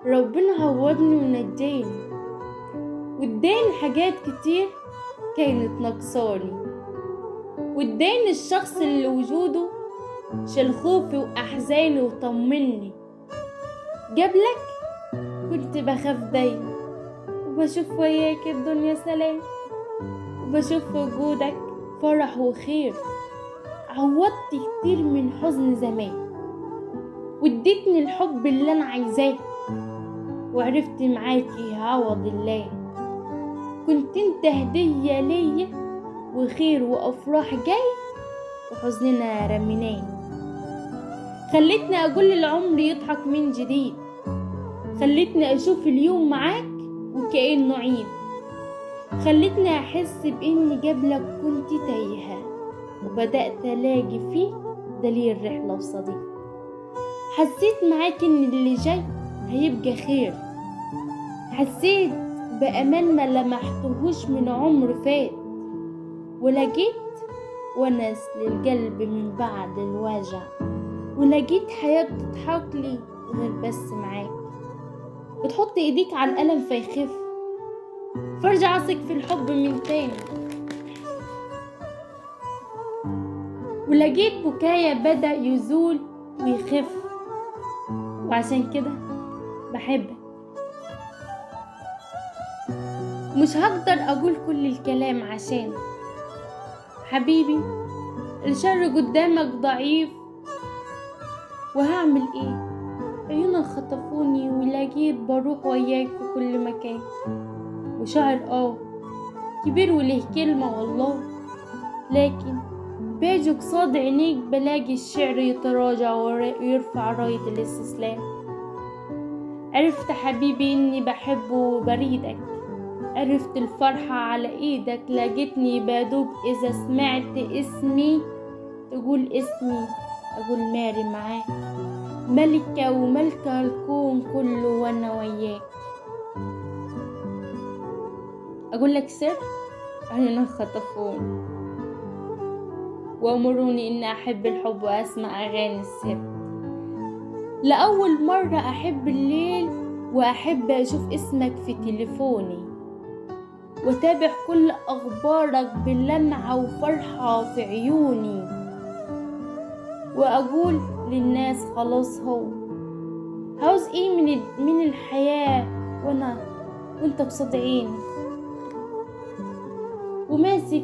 ربنا عوضني ونجاني، واداني حاجات كتير كانت ناقصاني، واداني الشخص اللي وجوده شال خوفي واحزاني وطمني. جابلك كنت بخاف دايما، وبشوف وياك الدنيا سلام، وبشوف في وجودك فرح وخير. عوضت كتير من حزن زمان، واديتني الحب اللي انا عايزاه، وعرفت معاكي عوض الله. كنت انت هدية ليا وخير وافراح جاي، وحزننا رميناه. خلتني اقول العمر يضحك من جديد، خلتني اشوف اليوم معاك وكأنه عيد. خلتني احس باني قبلك كنت تايهة، وبدأت الاقي فيك دليل رحلة وصديق. حسيت معاك ان اللي جاي هيبقى خير، حسيت بأمان ما لمحتهوش من عمر فات، ولقيت ونس للقلب من بعد الوجع، ولقيت حياة تضحك لي غير بس معاك. بتحط ايديك على الألم فيخف، فارجع اثق في الحب من تاني. ولقيت بكايا بدأ يزول ويخف، وعشان كده بحبك. مش هقدر اقول كل الكلام عشان حبيبي، الشر قدامك ضعيف، وهعمل ايه؟ عيونك خطفوني ولقيت بروح وياك في كل مكان. وشعر كبير وله كلمة والله، لكن باجي قصاد عينيك بلاقي الشعر يتراجع ويرفع راية الاستسلام. عرفت حبيبي اني بحبه وبريدك، عرفت الفرحة على ايدك، لقيتني بدوب اذا سمعت اسمي تقول اسمي، اقول ماري معاك، ملكة وملكة الكون كله وانا وياك. اقول لك سر، عيونك خطفوني وامروني اني احب الحب واسمع اغاني السر. لأول مرة احب الليل، واحب اشوف اسمك في تليفوني، وتابع كل اخبارك باللمعة وفرحة في عيوني، واقول للناس خلاص هو عاوز ايه من الحياة وانت بصد عيني، وماسك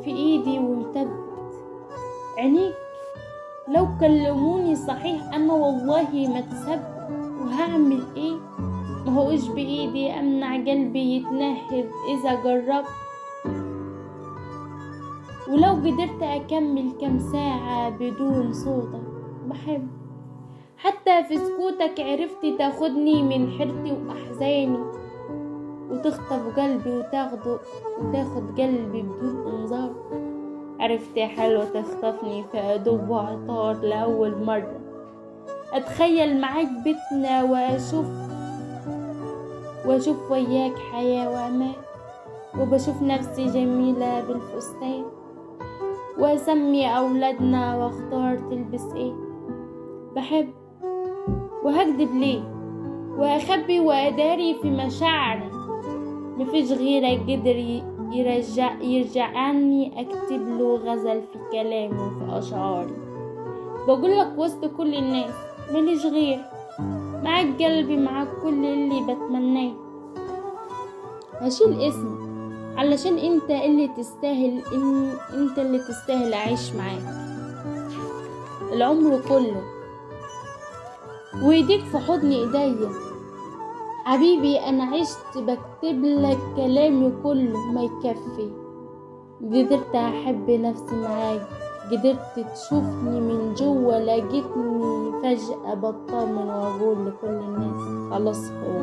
في ايدي ومثبت عينيك. لو كلموني صحيح انا والله ما اتثبت، وهعمل ايه؟ ما هوش بايدي امنع قلبي يتنهد اذا جربت. ولو قدرت اكمل كم ساعة بدون صوتك بحب، حتى في سكوتك عرفت تاخدني من حيرتي واحزاني، وتخطف قلبي وتاخد قلبي بدون انذار. عرفت يا حلوة تخطفني في أدوب وعطار لأول مرة، أتخيل معاك بيتنا وأشوف وياك حياة وأمان، وبشوف نفسي جميلة بالفستان، وأسمي أولادنا واختار تلبس إيه. بحب وهكدب ليه وأخبي وأداري في مشاعري، مفيش غيرك قدر يرجعني أكتب له غزل في كلامي وفي أشعاري. بقولك وسط كل الناس مليش غير، معاك قلبي معاك كل اللي بتمناه. هشيل اسمي علشان انت اللي تستاهل أعيش معاك العمر كله، ويديك في حضن ايديا. حبيبي انا عشت بكتب لك كلامي كله ما يكفي. قدرت احب نفسي معاك، قدرت تشوفني من جوا، لقيتني فجأة بطمن واقول لكل الناس خلاص هو